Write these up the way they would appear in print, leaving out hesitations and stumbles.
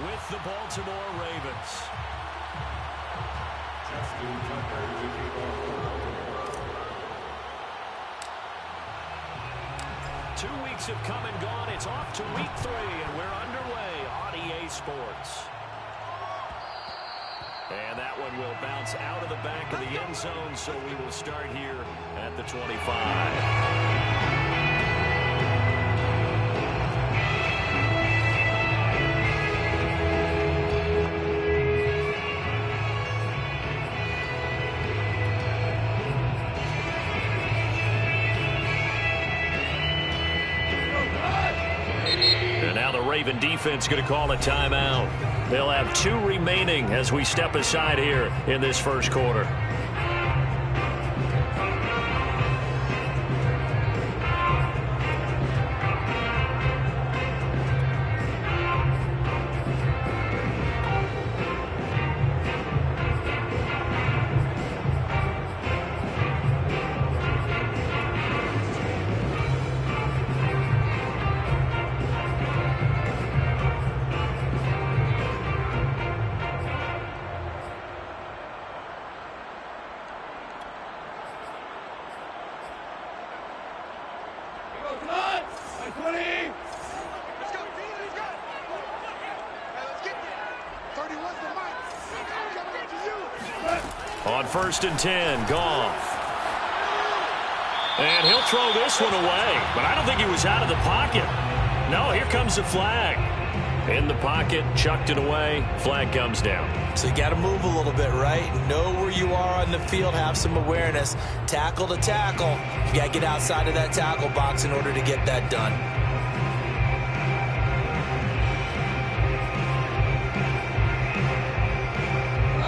with the Baltimore Ravens. 2 weeks have come and gone. It's off to week 3, and we're underway on EA Sports. And that one will bounce out of the back of the end zone, so we will start here at the 25. Raven defense going to call a timeout. They'll have 2 remaining as we step aside here in this first quarter. On 1st and 10, Goff. And he'll throw this one away, but I don't think he was out of the pocket. No, here comes the flag. In the pocket, chucked it away, flag comes down. So you got to move a little bit, right? Know where you are on the field, have some awareness. Tackle to tackle. You got to get outside of that tackle box in order to get that done.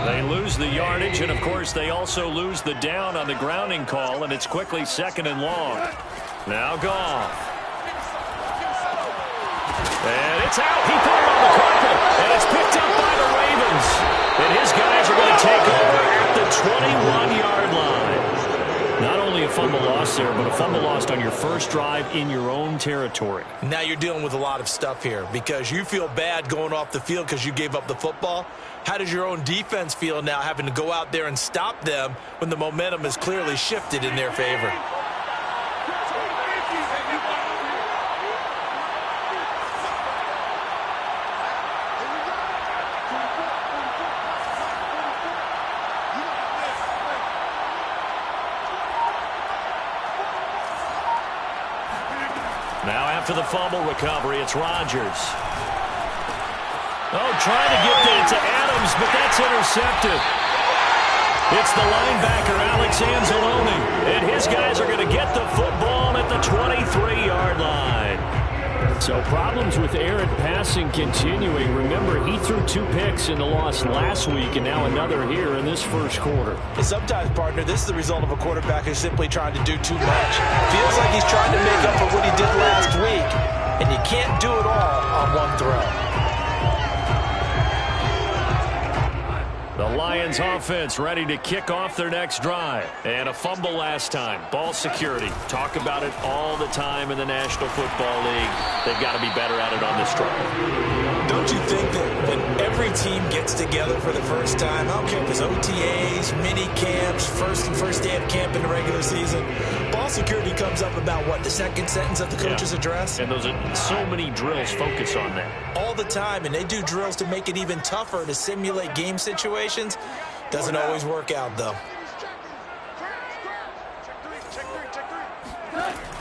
They lose the yardage, and of course they also lose the down on the grounding call, and it's quickly 2nd and long. Now Goff. And it's out. He put it on the carpet, and it's picked up by the Ravens. And his guys are going to take over at the 21-yard line. Not only a fumble loss there, but a fumble lost on your first drive in your own territory. Now you're dealing with a lot of stuff here because you feel bad going off the field because you gave up the football. How does your own defense feel now having to go out there and stop them when the momentum is clearly shifted in their favor? Now after the fumble recovery, it's Rodgers. Oh, trying to get that to Adams, but that's intercepted. It's the linebacker, Alex Anzalone, and his guys are going to get the football at the 23-yard line. So problems with errant passing continuing. Remember, he threw 2 picks in the loss last week, and now another here in this first quarter. Sometimes, partner, this is the result of a quarterback who's simply trying to do too much. Feels like he's trying to make up for what he did last week, and you can't do it all on one throw. The Lions offense ready to kick off their next drive. And a fumble last time. Ball security. Talk about it all the time in the National Football League. They've got to be better at it on this drive. Don't you think that when every team gets together for the first time, I don't care if it's OTAs, mini camps, first day of camp in the regular season, ball security comes up about what, the second sentence of the coach's address? And those are so many drills focus on that. All the time, and they do drills to make it even tougher to simulate game situations. Doesn't always work out, though.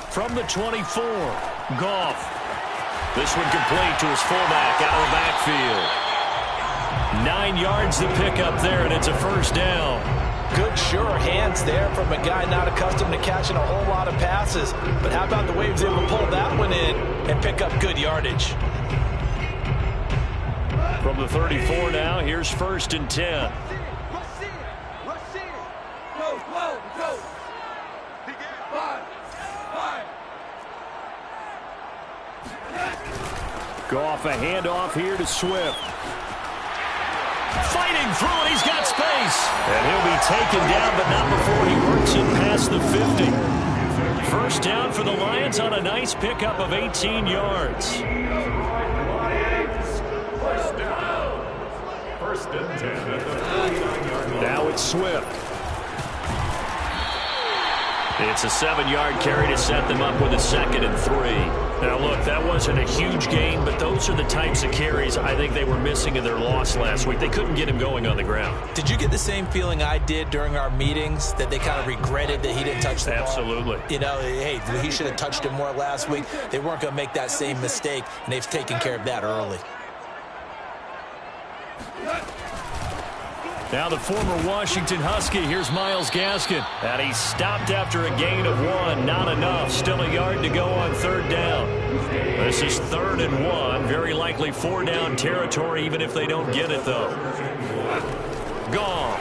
From the 24, Goff. This one complete to his fullback out of the backfield. 9 yards to pick up there, and it's a first down. Good, sure hands there from a guy not accustomed to catching a whole lot of passes. But how about the way he was able to pull that one in and pick up good yardage? From the 34 now, here's 1st and 10. Goff, a handoff here to Swift. Fighting through it, he's got space. And he'll be taken down, but not before he works it past the 50. First down for the Lions on a nice pickup of 18 yards. Now it's Swift. It's a 7-yard carry to set them up with a 2nd and 3. Now, look, that wasn't a huge gain, but those are the types of carries I think they were missing in their loss last week. They couldn't get him going on the ground. Did you get the same feeling I did during our meetings, that they kind of regretted that he didn't touch the ball? Absolutely. You know, hey, he should have touched it more last week. They weren't going to make that same mistake, and they've taken care of that early. Now the former Washington Husky, here's Myles Gaskin. And he stopped after a gain of 1. Not enough. Still a yard to go on 3rd down. This is 3rd and 1. Very likely 4-down territory, even if they don't get it, though. Goff.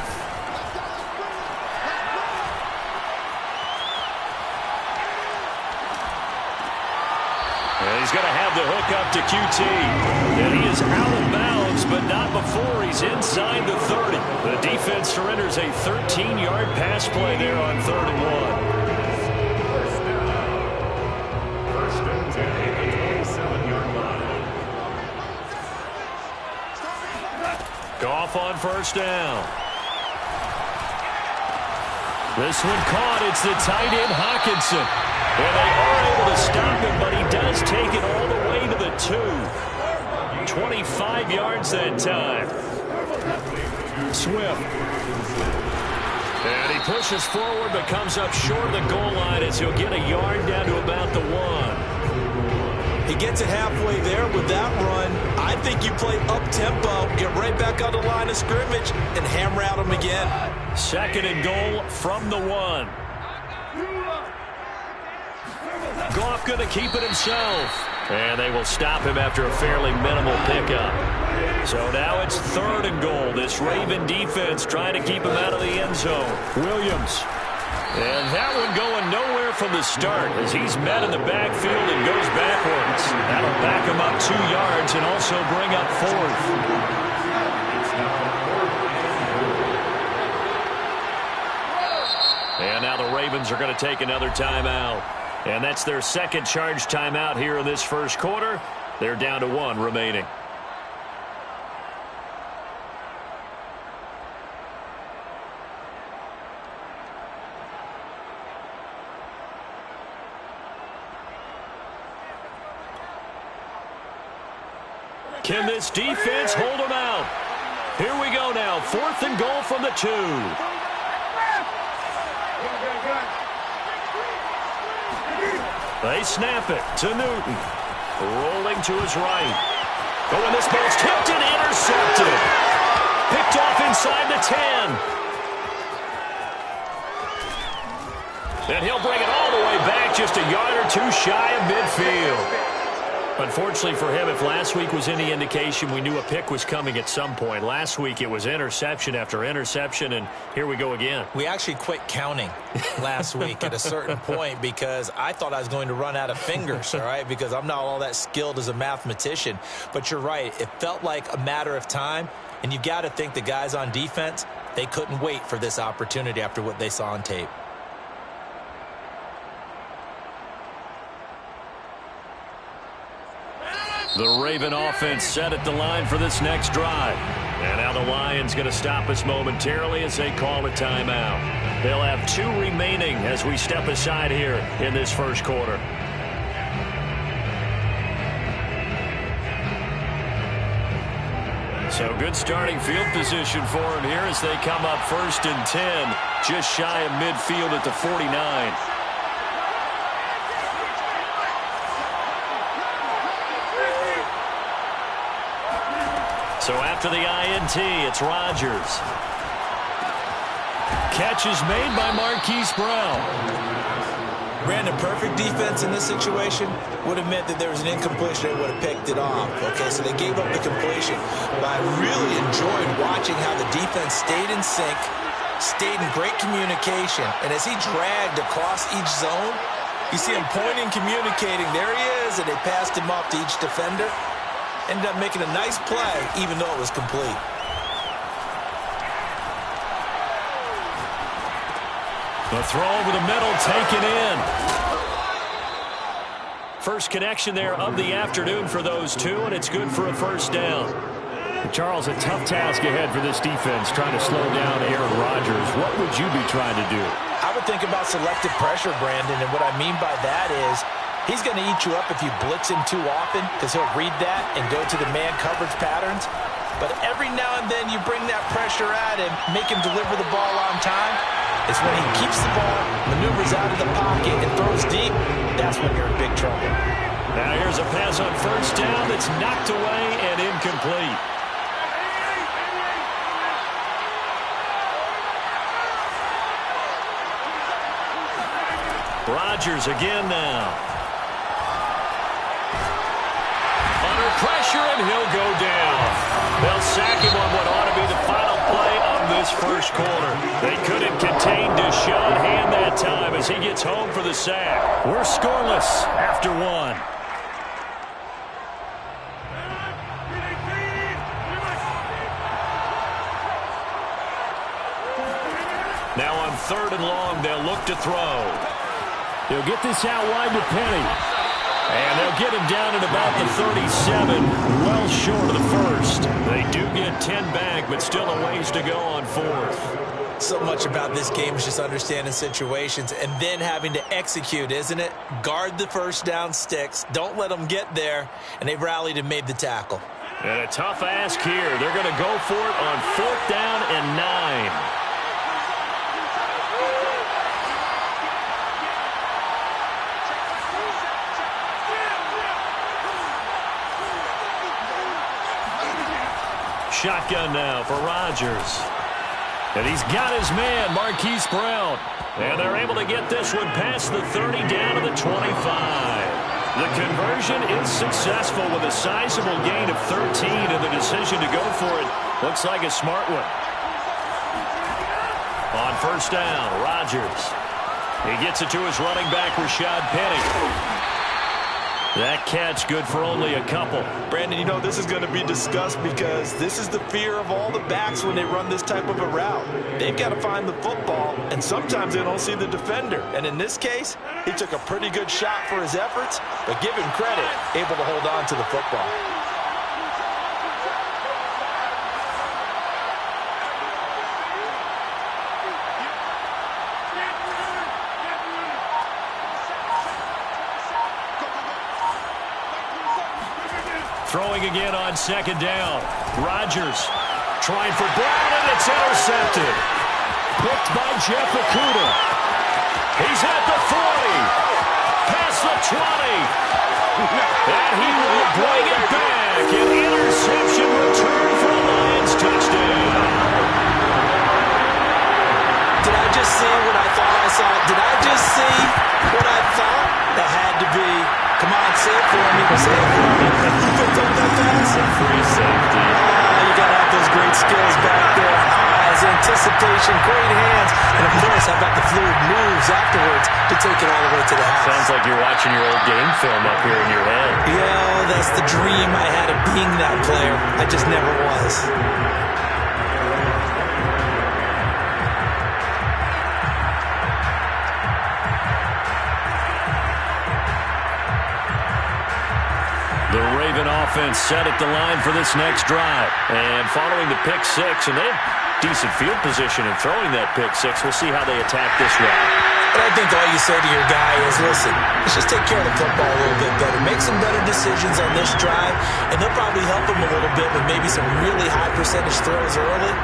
And he's going to have the hook up to QT. And he is out of bounds, but not before he's inside the 30. The defense surrenders a 13-yard pass play there on 3rd and 1. First and 10 at the 27-yard line. Goff on 1st down. This one caught. It's the tight end Hockenson. And they are able to stop him, but he does take it all the way to the 2. 25 yards that time. Swift. And he pushes forward, but comes up short of the goal line as he'll get a yard down to about the 1. He gets it halfway there with that run. I think you play up-tempo, get right back on the line of scrimmage, and hammer out him again. 2nd and goal from the 1. Goff going to keep it himself. And they will stop him after a fairly minimal pickup. So now it's 3rd and goal. This Raven defense trying to keep him out of the end zone. Williams. And that one going nowhere from the start as he's met in the backfield and goes backwards. That'll back him up 2 yards and also bring up 4th. And now the Ravens are going to take another timeout. And that's their 2nd charge timeout here in this 1st quarter. They're down to 1 remaining. Can this defense hold them out? Here we go now. 4th and goal from the 2. They snap it to Newton. Rolling to his right. Oh, and this ball's tipped and intercepted. Picked off inside the 10. And he'll bring it all the way back, just a yard or 2 shy of midfield. Unfortunately for him, if last week was any indication, we knew a pick was coming at some point. Last week it was interception after interception, and here we go again. We actually quit counting last week at a certain point because I thought I was going to run out of fingers, all right, because I'm not all that skilled as a mathematician. But you're right. It felt like a matter of time, and you've got to think the guys on defense, they couldn't wait for this opportunity after what they saw on tape. The Raven offense set at the line for this next drive. And now the Lions going to stop us momentarily as they call a timeout. They'll have 2 remaining as we step aside here in this 1st quarter. So good starting field position for him here as they come up 1st and 10, just shy of midfield at the 49. So after the INT, it's Rodgers. Catch is made by Marquise Brown. Brandon, perfect defense in this situation would have meant that there was an incompletion. They would have picked it off. Okay, so they gave up the completion. But I really enjoyed watching how the defense stayed in sync, stayed in great communication. And as he dragged across each zone, you see him pointing, communicating. There he is, and they passed him off to each defender. Ended up making a nice play, even though it was complete. The throw over the middle, taken in. First connection there of the afternoon for those 2, and it's good for a 1st down. Charles, a tough task ahead for this defense, trying to slow down Aaron Rodgers. What would you be trying to do? I would think about selective pressure, Brandon, and what I mean by that is he's going to eat you up if you blitz him too often because he'll read that and go to the man coverage patterns. But every now and then you bring that pressure at him, make him deliver the ball on time. It's when he keeps the ball, maneuvers out of the pocket, and throws deep, that's when you're in big trouble. Now here's a pass on first down that's knocked away and incomplete. Rodgers again now. Under pressure, and he'll go down. They'll sack him on what ought to be the final play of this first quarter. They couldn't contain Deshaun Hand that time as he gets home for the sack. We're scoreless after one. Now on 3rd and long, they'll look to throw. He'll get this out wide to Penny. And they'll get him down at about the 37, well short of the first. They do get 10 back, but still a ways to go on 4th. So much about this game is just understanding situations and then having to execute, isn't it? Guard the first down sticks. Don't let them get there. And they've rallied and made the tackle. And a tough ask here. They're going to go for it on 4th down and 9. Shotgun now for Rodgers. And he's got his man, Marquise Brown. And they're able to get this one past the 30 down to the 25. The conversion is successful with a sizable gain of 13, and the decision to go for it looks like a smart one. On first down, Rodgers. He gets it to his running back, Rashad Penny. That catch good for only a couple. Brandon, you know, this is going to be discussed because this is the fear of all the backs when they run this type of a route. They've got to find the football, and sometimes they don't see the defender. And in this case, he took a pretty good shot for his efforts, but give him credit, able to hold on to the football. Throwing again on 2nd down. Rodgers trying for Brown, and it's intercepted. Picked by Jeff Okudah. He's at the 40. Past the 20. And he will bring it back. An interception return for a Lions touchdown. Did I just see what I thought I saw? Did I just see what I thought? That had to be. Come on, say it for me. Say it for me. You picked up that pass? A free safety. You got to have those great skills back there. Eyes, anticipation, great hands. And, of course, how about the fluid moves afterwards to take it all the way to the house? Sounds like you're watching your old game film up here in your head. Yeah, that's the dream I had of being that player. I just never was. The Raven offense set at the line for this next drive. And following the pick six, and they have decent field position in throwing that pick six. We'll see how they attack this round. And I think all you say to your guy is, listen, let's just take care of the football a little bit better. Make some better decisions on this drive, and they'll probably help him a little bit with maybe some really high percentage throws early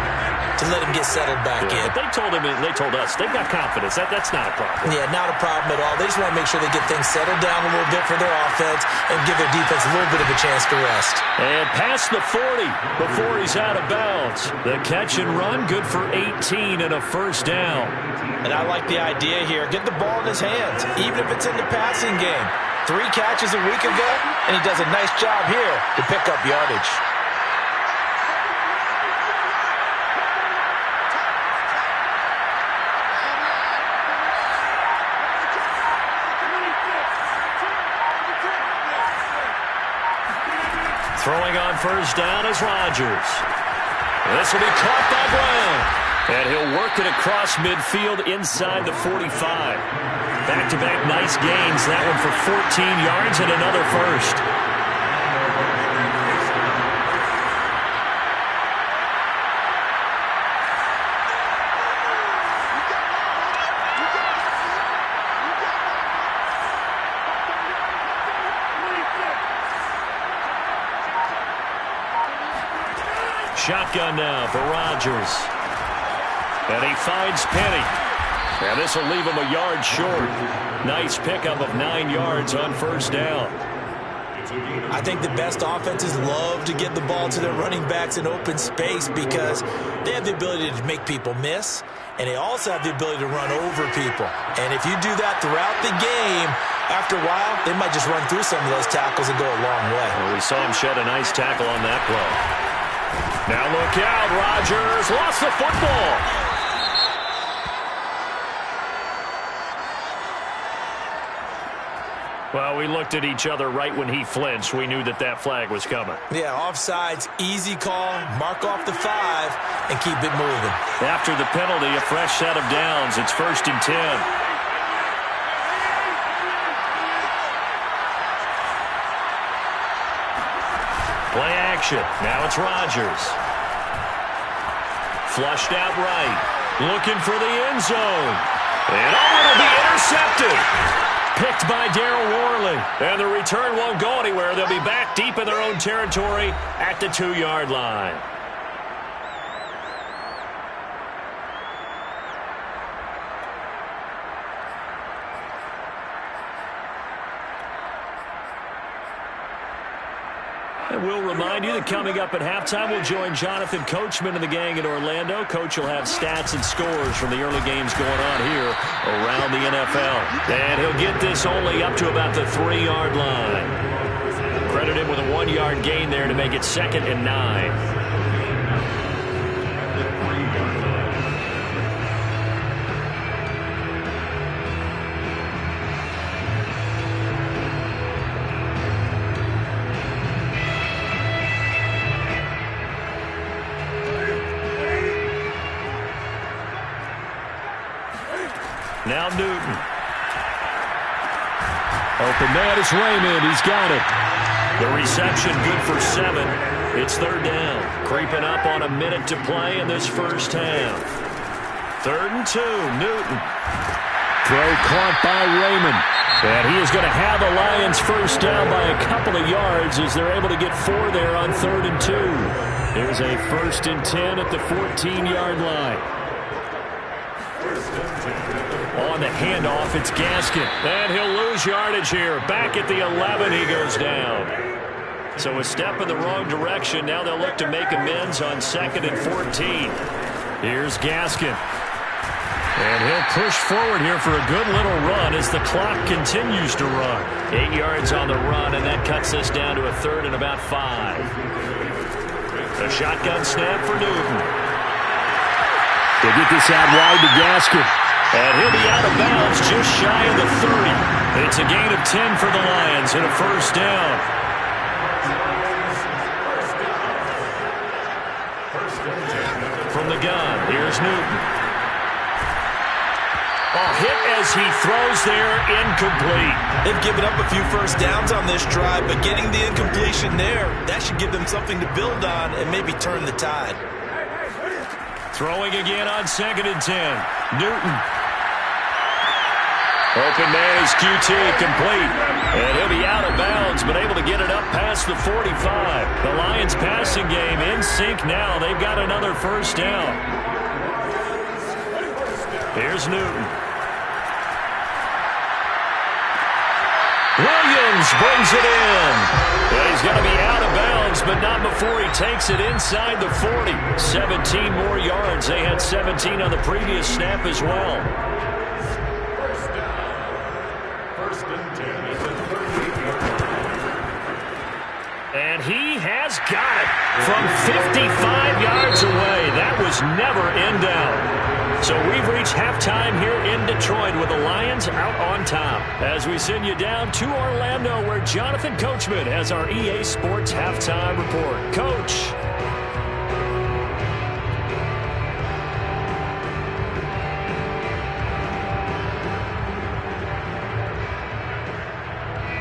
to let him get settled back in. But they told him, they told us, they've got confidence. That's not a problem. Yeah, not a problem at all. They just want to make sure they get things settled down a little bit for their offense and give their defense a little bit of a chance to rest. And past the 40 before he's out of bounds. The catch and run, good for 18 and a first down. And I like the idea here. Get the ball in his hands, even if it's in the passing game. 3 catches a week ago, and he does a nice job here to pick up yardage. Throwing on first down is Rodgers. This will be caught by Brown. And he'll work it across midfield inside the 45. Back-to-back nice gains. That one for 14 yards and another first. Shotgun now for Rodgers. And he finds Penny. And this will leave him a yard short. Nice pickup of 9 yards on first down. I think the best offenses love to get the ball to their running backs in open space because they have the ability to make people miss, and they also have the ability to run over people. And if you do that throughout the game, after a while, they might just run through some of those tackles and go a long way. Well, we saw him shed a nice tackle on that play. Now look out, Rodgers lost the football. Well, we looked at each other right when he flinched. We knew that that flag was coming. Yeah, offsides, easy call, mark off the 5, and keep it moving. After the penalty, a fresh set of downs. It's 1st and 10. Play action. Now it's Rodgers. Flushed out right. Looking for the end zone. And it'll be intercepted. Picked by Darryl Worley. And the return won't go anywhere. They'll be back deep in their own territory at the 2-yard line. And we'll remind you that coming up at halftime, we'll join Jonathan Coachman and the gang in Orlando. Coach will have stats and scores from the early games going on here around the NFL. And he'll get this only up to about the 3-yard line. Credit him with a 1-yard gain there to make it 2nd and 9. Now Newton. Open man is Raymond. He's got it. The reception good for 7. It's 3rd down. Creeping up on a minute to play in this first half. 3rd and 2. Newton. Throw caught by Raymond. And he is going to have the Lions first down by a couple of yards as they're able to get 4 there on 3rd and 2. Here's a 1st and 10 at the 14-yard line. On the handoff, it's Gaskin. And he'll lose yardage here. Back at the 11, he goes down. So a step in the wrong direction. Now they'll look to make amends on 2nd and 14. Here's Gaskin. And he'll push forward here for a good little run as the clock continues to run. 8 yards on the run, and that cuts this down to a 3rd and about 5. A shotgun snap for Newton. They'll get this out wide to Gaskin. And he'll be out of bounds just shy of the 30. It's a gain of 10 for the Lions and a first down. From the gun, here's Newton. Hit as he throws there, incomplete. They've given up a few first downs on this drive, but getting the incompletion there, that should give them something to build on and maybe turn the tide. Throwing again on 2nd and 10. Newton. Open man is QT, complete. And he'll be out of bounds, but able to get it up past the 45. The Lions passing game in sync now. They've got another first down. Here's Newton. Williams brings it in. Well, he's going to be out of bounds, but not before he takes it inside the 40. 17 more yards. They had 17 on the previous snap as well. And he has got it from 55 yards away. That was never in doubt. So we've reached halftime here in Detroit with the Lions out on top. As we send you down to Orlando where Jonathan Coachman has our EA Sports halftime report. Coach.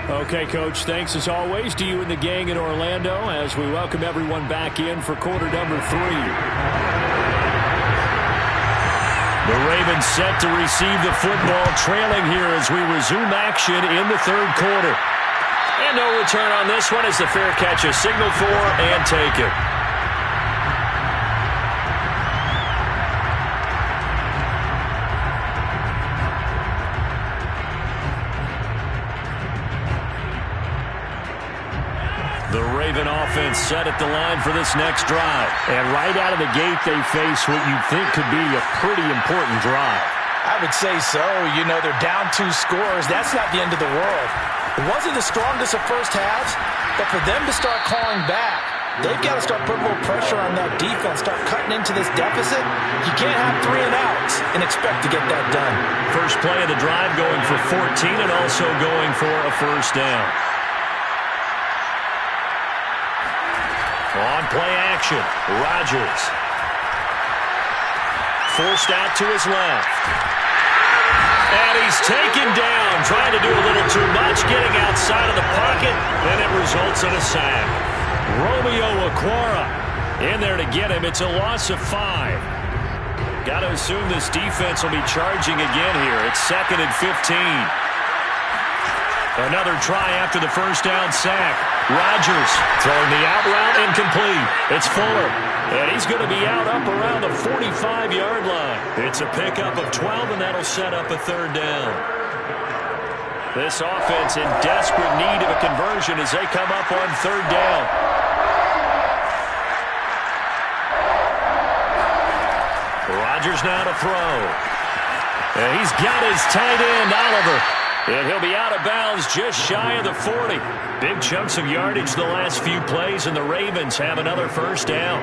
Okay, Coach, thanks as always to you and the gang in Orlando as we welcome everyone back in for quarter number 3. The Ravens set to receive the football, trailing here as we resume action in the 3rd quarter. And no return on this one as the fair catch is signaled for and taken. offense set at the line for this next drive. And right out of the gate, they face what you'd think could be a pretty important drive. I would say so. You know, they're down 2 scores. That's not the end of the world. It wasn't the strongest of first halves, but for them to start calling back, they've got to start putting more pressure on that defense, start cutting into this deficit. You can't have 3 and outs and expect to get that done. First play of the drive going for 14 and also going for a first down. On play action, Rodgers. Forced out to his left. And he's taken down, trying to do a little too much, getting outside of the pocket, and it results in a sack. Romeo Okwara in there to get him. It's a loss of 5. Got to assume this defense will be charging again here. It's 2nd and 15. Another try after the first down sack. Rodgers throwing the out route incomplete. It's Fuller. And he's going to be out up around the 45-yard line. It's a pickup of 12, and that'll set up a 3rd down. This offense in desperate need of a conversion as they come up on 3rd down. Rodgers now to throw. And he's got his tight end, Oliver. And he'll be out of bounds just shy of the 40. Big chunks of yardage the last few plays, and the Ravens have another first down.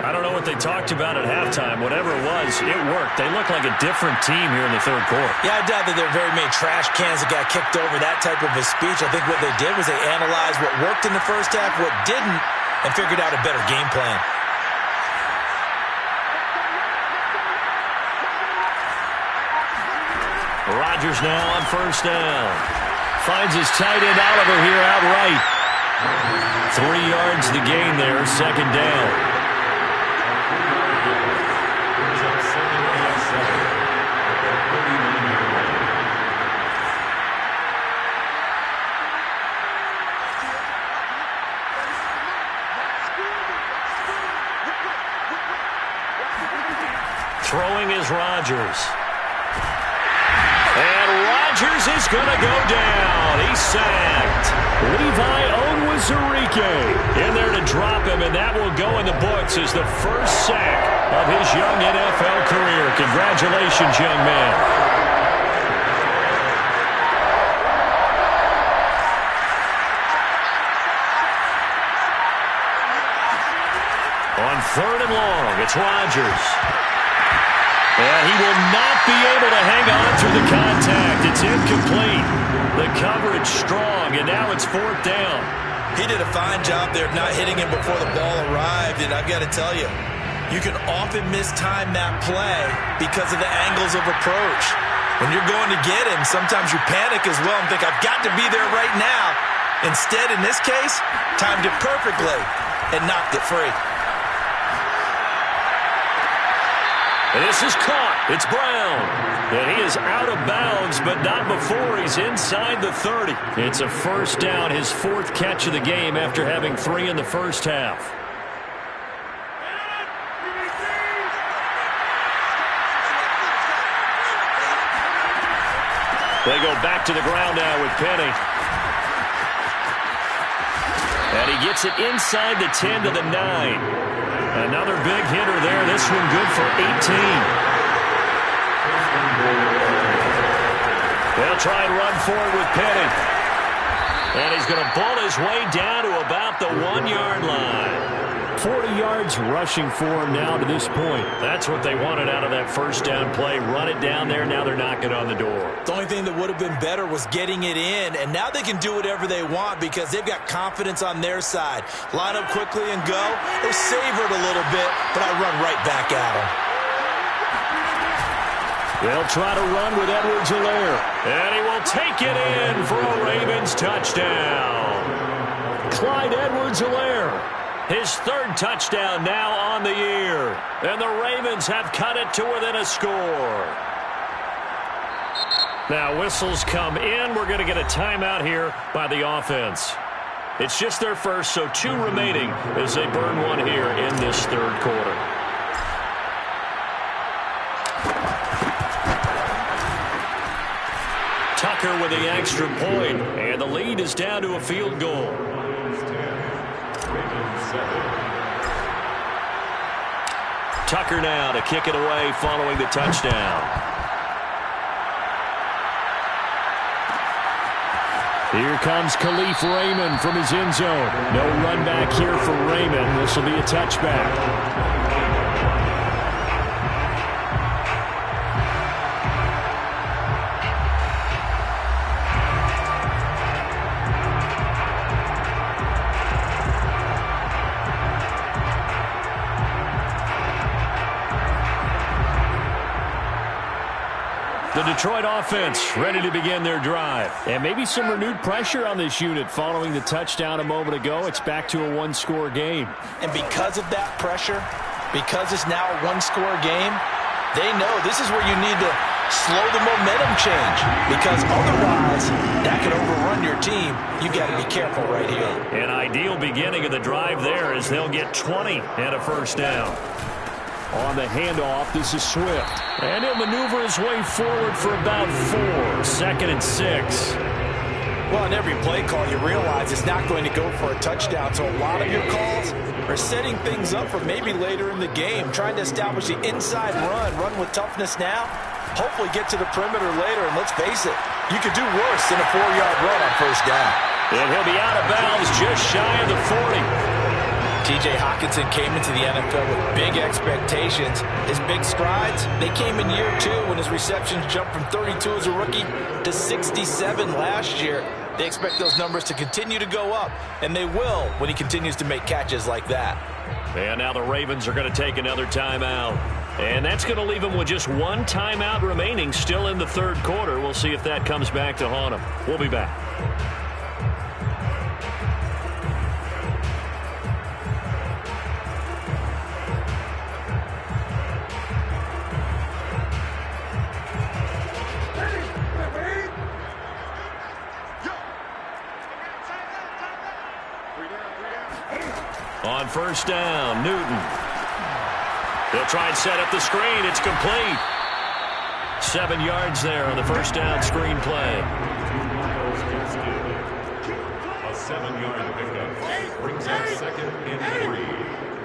I don't know what they talked about at halftime. Whatever it was, it worked. They look like a different team here in the 3rd quarter. Yeah, I doubt that there are very many trash cans that got kicked over, that type of a speech. I think what they did was they analyzed what worked in the first half, what didn't, and figured out a better game plan. Rodgers now on first down. Finds his tight end Oliver here outright. 3 yards the gain there, 2nd down. Throwing is Rodgers. And Rodgers is going to go down. He's sacked. Levi Onwuzurike in there to drop him, and that will go in the books as the first sack of his young NFL career. Congratulations, young man. On 3rd and long, it's Rodgers. And he will not be able to hang on through the contact. It's incomplete. The coverage strong, and now it's 4th down. He did a fine job there of not hitting him before the ball arrived, and I've got to tell you, you can often mistime that play because of the angles of approach. When you're going to get him, sometimes you panic as well and think, I've got to be there right now. Instead, in this case, timed it perfectly and knocked it free. And this is caught. It's Brown. And he is out of bounds, but not before he's inside the 30. It's a first down, his 4th catch of the game after having 3 in the first half. They go back to the ground now with Penny. And he gets it inside the 10 to the 9. Another big hitter there. This one good for 18. They'll try and run forward with Penny. And he's going to bull his way down to about the 1-yard line. 40 yards rushing for him now to this point. That's what they wanted out of that first down play. Run it down there. Now they're knocking on the door. The only thing that would have been better was getting it in, and now they can do whatever they want because they've got confidence on their side. Line up quickly and go, or savor it a little bit, but I run right back at them. They'll try to run with Edwards-Helaire, and he will take it in for a Ravens touchdown. Clyde Edwards-Helaire. His 3rd touchdown now on the year. And the Ravens have cut it to within a score. Now whistles come in. We're going to get a timeout here by the offense. It's just their first, so 2 remaining as they burn one here in this 3rd quarter. Tucker with the extra point, and the lead is down to a field goal. Tucker now to kick it away following the touchdown. Here comes Khalif Raymond from his end zone. No run back here for Raymond. This will be a touchback. The Detroit offense ready to begin their drive. And maybe some renewed pressure on this unit following the touchdown a moment ago. It's back to a one-score game. And because of that pressure, because it's now a one-score game, they know this is where you need to slow the momentum change. Because otherwise, that could overrun your team. You've got to be careful right here. An ideal beginning of the drive there as they'll get 20 and a first down. On the handoff, this is Swift. And he'll maneuver his way forward for about 4. 2nd and 6. Well, in every play call, you realize it's not going to go for a touchdown. So a lot of your calls are setting things up for maybe later in the game, trying to establish the inside run with toughness now, hopefully get to the perimeter later. And let's face it, you could do worse than a 4-yard run on first down. And he'll be out of bounds just shy of the 40. T.J. Hockenson came into the NFL with big expectations. His big strides, they came in year 2 when his receptions jumped from 32 as a rookie to 67 last year. They expect those numbers to continue to go up, and they will when he continues to make catches like that. And now the Ravens are going to take another timeout. And that's going to leave them with just one timeout remaining still in the third quarter. We'll see if that comes back to haunt them. We'll be back. On first down, Newton. They'll try and set up the screen. It's complete. 7 yards there on the first down screen play. A 7-yard pickup brings up 2nd and 3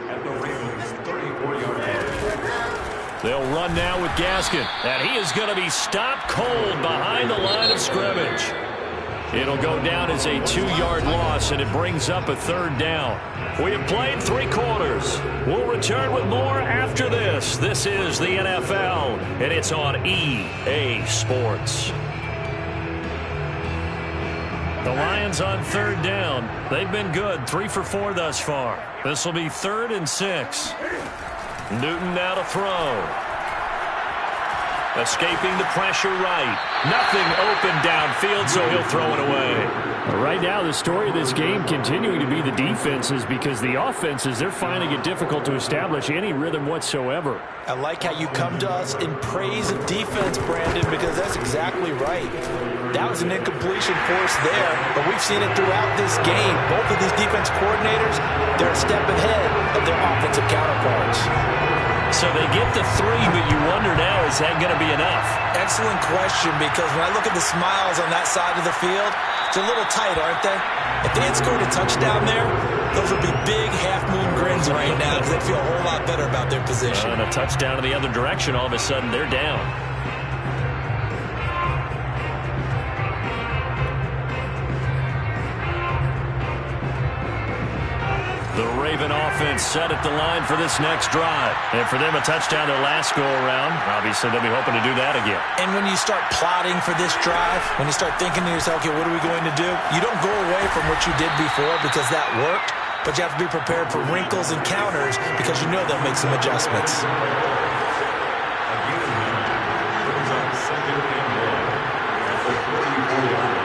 at the Ravens' 34-yard line. They'll run now with Gaskin, and he is going to be stopped cold behind the line of scrimmage. It'll go down as a 2-yard loss, and it brings up a 3rd down. We have played 3 quarters. We'll return with more after this. This is the NFL, and it's on EA Sports. The Lions on 3rd down. They've been good, 3 for 4 thus far. This will be 3rd and 6. Newton now to throw. Escaping the pressure right. Nothing open downfield, so he'll throw it away. Right now, the story of this game continuing to be the defenses, because the offenses, they're finding it difficult to establish any rhythm whatsoever. I like how you come to us in praise of defense, Brandon, because that's exactly right. That was an incompletion force there, but we've seen it throughout this game. Both of these defense coordinators, they're a step ahead of their offensive counterparts. So they get the 3, but you wonder now, is that going to be enough? Excellent question, because when I look at the smiles on that side of the field, it's a little tight, aren't they? If they had scored a touchdown there, those would be big half-moon grins right now, because they feel a whole lot better about their position. And a touchdown in the other direction, all of a sudden they're down. The Raven offense set at the line for this next drive. And for them, a touchdown their last go-around. Obviously, they'll be hoping to do that again. And when you start plotting for this drive, when you start thinking to yourself, okay, what are we going to do? You don't go away from what you did before because that worked, but you have to be prepared for wrinkles and counters because you know they'll make some adjustments. Again, brings up 2nd and 1 at the 34-yard line.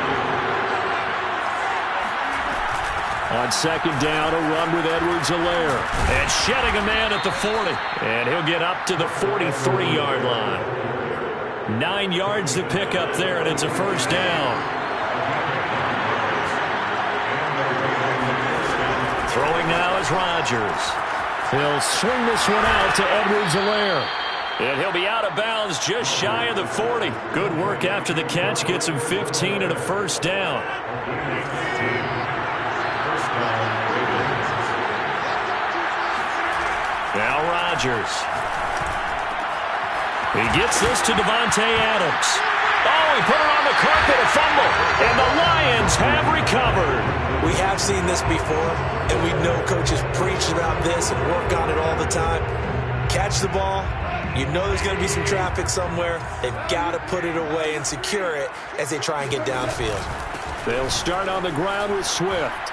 On 2nd down, a run with Edwards-Helaire. And shedding a man at the 40. And he'll get up to the 43-yard line. 9 yards to pick up there, and it's a first down. Throwing now is Rodgers. He'll swing this one out to Edwards-Helaire. And he'll be out of bounds just shy of the 40. Good work after the catch. Gets him 15 and a first down. Now Rodgers. He gets this to Davante Adams. Oh, he put it on the carpet, a fumble. And the Lions have recovered. We have seen this before, and we know coaches preach about this and work on it all the time. Catch the ball. You know there's going to be some traffic somewhere. They've got to put it away and secure it as they try and get downfield. They'll start on the ground with Swift.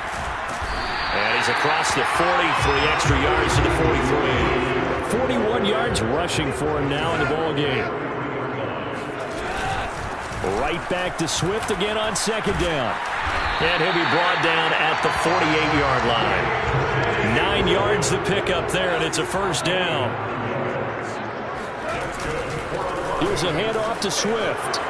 And he's across the 40, 3 extra yards to the 43. 41 yards rushing for him now in the ball game. Right back to Swift again on second down. And he'll be brought down at the 48-yard line. 9 yards to pick up there, and it's a first down. Here's a handoff to Swift.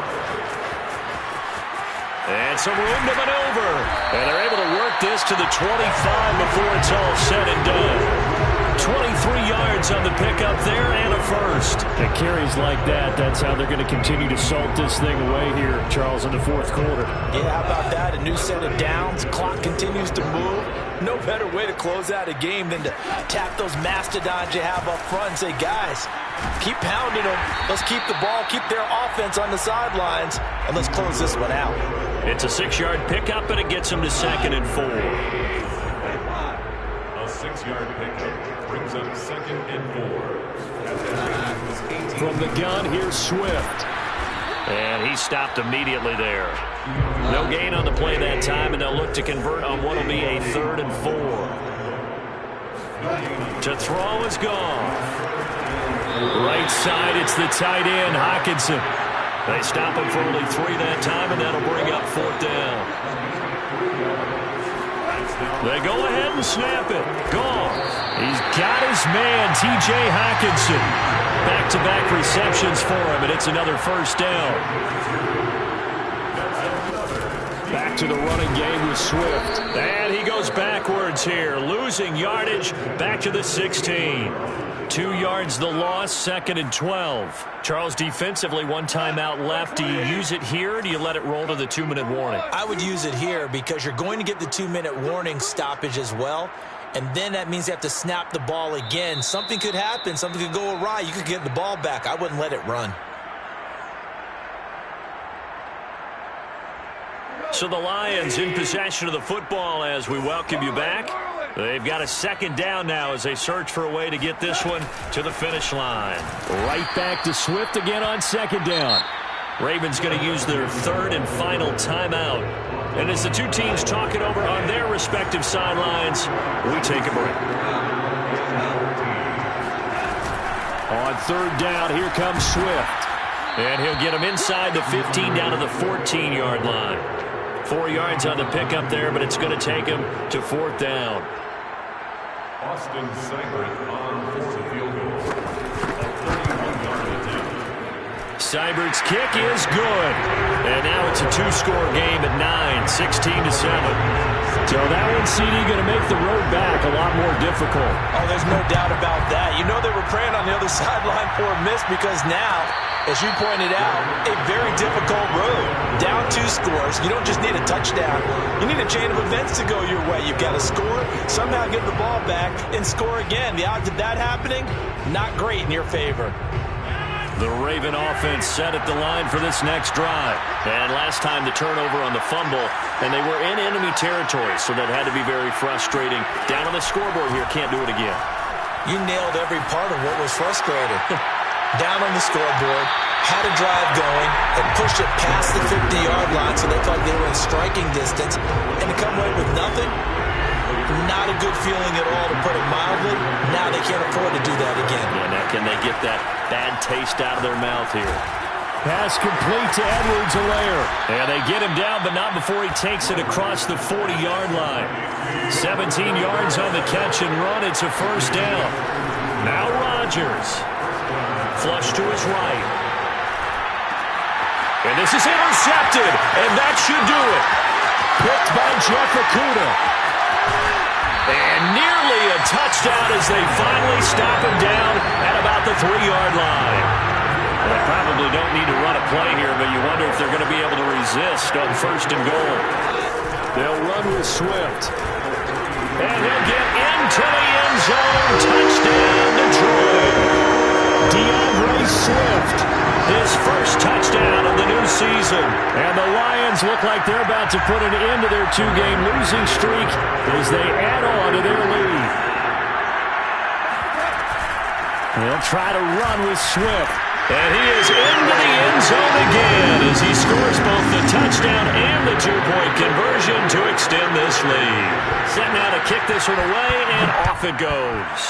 And some room to maneuver. And they're able to work this to the 25 before it's all said and done. 23 yards on the pickup there and a first. At carries like that, that's how they're going to continue to salt this thing away here, Charles, in the fourth quarter. Yeah, how about that? A new set of downs. Clock continues to move. No better way to close out a game than to tap those mastodons you have up front and say, guys, keep pounding them. Let's keep the ball, keep their offense on the sidelines, and let's close this one out. It's a 6-yard pickup, and it gets them to 2nd and 4. A 6-yard pickup brings up 2nd and 4. From the gun, here's Swift. And he stopped immediately there. No gain on the play that time, and they'll look to convert on what will be a 3rd and 4. To throw is gone. Right side, it's the tight end, Hockenson. They stop him for only 3 that time, and that'll bring up 4th down. They go ahead and snap it. Gone. He's got his man, T.J. Hockenson. Back-to-back receptions for him, and it's another first down. Back to the running game with Swift. And he goes backwards here, losing yardage back to the 16. 2 yards the loss, 2nd and 12. Charles, defensively, 1 timeout left. Do you use it here, or do you let it roll to the 2-minute warning? I would use it here because you're going to get the 2-minute warning stoppage as well. And then that means you have to snap the ball again. Something could happen. Something could go awry. You could get the ball back. I wouldn't let it run. So the Lions in possession of the football as we welcome you back. They've got a 2nd down now as they search for a way to get this one to the finish line. Right back to Swift again on 2nd down. Ravens going to use their 3rd and final timeout. And as the two teams talk it over on their respective sidelines, we take a break. On 3rd down, here comes Swift. And he'll get him inside the 15 down to the 14-yard line. 4 yards on the pickup there, but it's going to take him to 4th down. Austin Seibert on for the field goal. A 31-yard attempt. Seibert's kick is good. And now it's a 2-score game at 9, 16-7. So that one, CD, going to make the road back a lot more difficult. Oh, there's no doubt about that. You know they were praying on the other sideline for a miss because now, as you pointed out, a very difficult road. Down 2 scores. You don't just need a touchdown. You need a chain of events to go your way. You've got to score, somehow get the ball back, and score again. The odds of that happening, not great in your favor. The Raven offense set at the line for this next drive. And last time the turnover on the fumble, and they were in enemy territory, so that had to be very frustrating. Down on the scoreboard here, can't do it again. You nailed every part of what was frustrating. Down on the scoreboard, had a drive going, and pushed it past the 50-yard line so they felt like they were in striking distance, and to come away with nothing, not a good feeling at all, to put it mildly. Now they can't afford to do that again. Yeah, now can they get that bad taste out of their mouth here? Pass complete to Edwards-Helaire. And they get him down, but not before he takes it across the 40-yard line. 17 yards on the catch and run. It's a first down. Now Rodgers. Flush to his right. And this is intercepted, and that should do it. Picked by Jeff Okudah. And nearly a touchdown as they finally stop him down at about the 3-yard line. They probably don't need to run a play here, but you wonder if they're going to be able to resist on 1st and goal. They'll run with Swift. And he'll get into the end zone. Touchdown, Wilson. And the Lions look like they're about to put an end to their 2-game losing streak as they add on to their lead. They'll try to run with Swift. And he is into the end zone again as he scores both the touchdown and the 2-point conversion to extend this lead. Set now to kick this one away, and off it goes.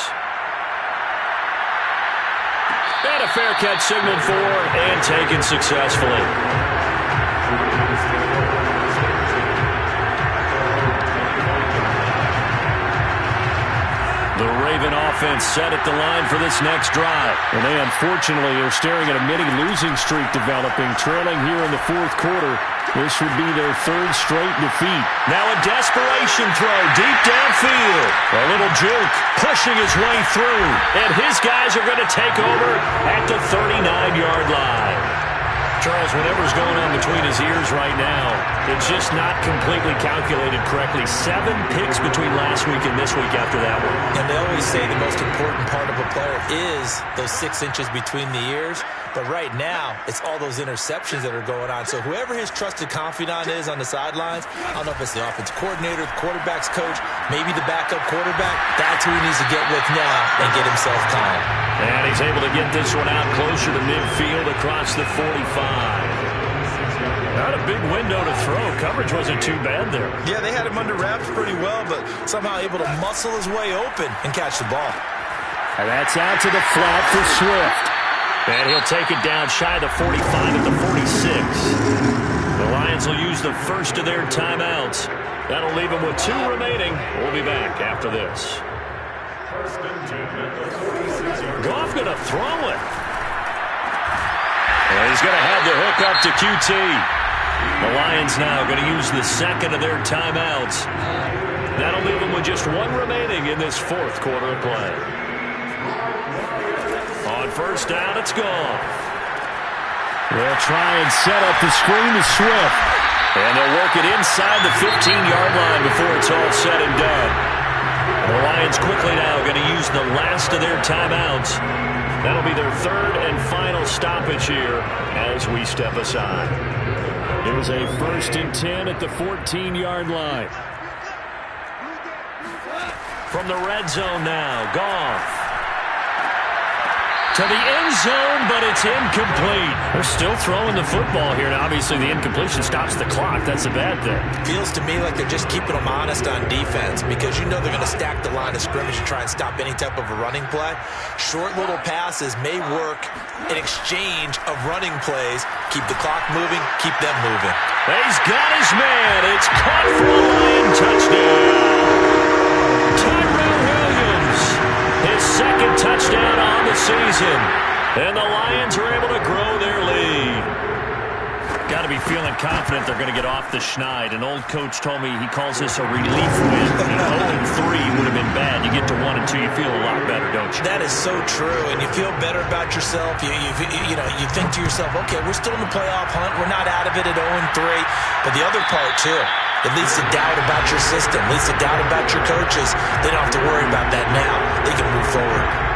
And a fair catch signaled for and taken successfully. The Raven offense set at the line for this next drive. And they unfortunately are staring at a mini-losing streak developing, trailing here in the fourth quarter. This would be their third straight defeat. Now a desperation throw deep downfield. A little juke pushing his way through. And his guys are going to take over at the 39-yard line. Charles, whatever's going on between his ears right now, it's just not completely calculated correctly. 7 picks between last week and this week after that one. And they always say the most important part of a player is those 6 inches between the ears. But right now, it's all those interceptions that are going on. So whoever his trusted confidant is on the sidelines, I don't know if it's the offensive coordinator, the quarterback's coach, maybe the backup quarterback, that's who he needs to get with now and get himself calm. And he's able to get this one out closer to midfield across the 45. Not a big window to throw. Coverage wasn't too bad there. Yeah, they had him under wraps pretty well, but somehow able to muscle his way open and catch the ball. And that's out to the flat for Swift. And he'll take it down shy of the 45 at the 46. The Lions will use the first of their timeouts. That'll leave them with 2 remaining. We'll be back after this. Goff going to throw it. And he's going to have the hook up to QT. The Lions now going to use the second of their timeouts. That'll leave them with just 1 remaining in this fourth quarter of play. On first down, it's gone. They'll try and set up the screen to Swift. And they'll work it inside the 15-yard line before it's all said and done. The Lions quickly now going to use the last of their timeouts. That'll be their third and final stoppage here as we step aside. Here's a 1st and 10 at the 14-yard line. From the red zone now, Goff. To the end zone, but it's incomplete. They're still throwing the football here. Now, obviously, the incompletion stops the clock. That's a bad thing. Feels to me like they're just keeping them honest on defense because you know they're going to stack the line of scrimmage and try and stop any type of a running play. Short little passes may work in exchange of running plays. Keep the clock moving, keep them moving. He's got his man. It's caught for a Lion touchdown. Tyrell Williams, his second touchdown on the season. And the Lions are able to grow their lead. Got to be feeling confident they're going to get off the schneid. An old coach told me he calls this a relief win. 0-3 would have been bad. You get to 1 and 2, you feel a lot better, don't you? That is so true, and you feel better about yourself. You think to yourself, okay, we're still in the playoff hunt. We're not out of it at 0-3. But the other part, too, it leads to doubt about your system, leads to doubt about your coaches. They don't have to worry about that now. They can move forward.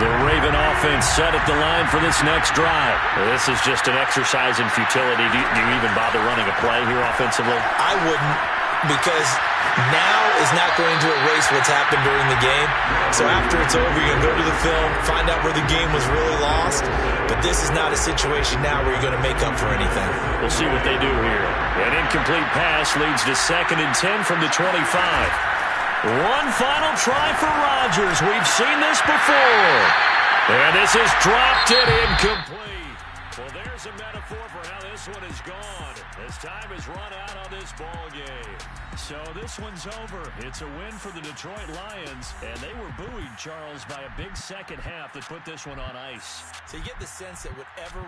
The Raven offense set at the line for this next drive. This is just an exercise in futility. Do you even bother running a play here offensively? I wouldn't, because now is not going to erase what's happened during the game. So after it's over, you're going to go to the film, find out where the game was really lost. But this is not a situation now where you're going to make up for anything. We'll see what they do here. An incomplete pass leads to 2nd and 10 from the 25. One final try for Rodgers. We've seen this before. And this is dropped it incomplete. Well, there's a metaphor for how this one is gone. As time has run out on this ball game. So this one's over. It's a win for the Detroit Lions. And they were buoyed, Charles, by a big second half that put this one on ice. So you get the sense that whatever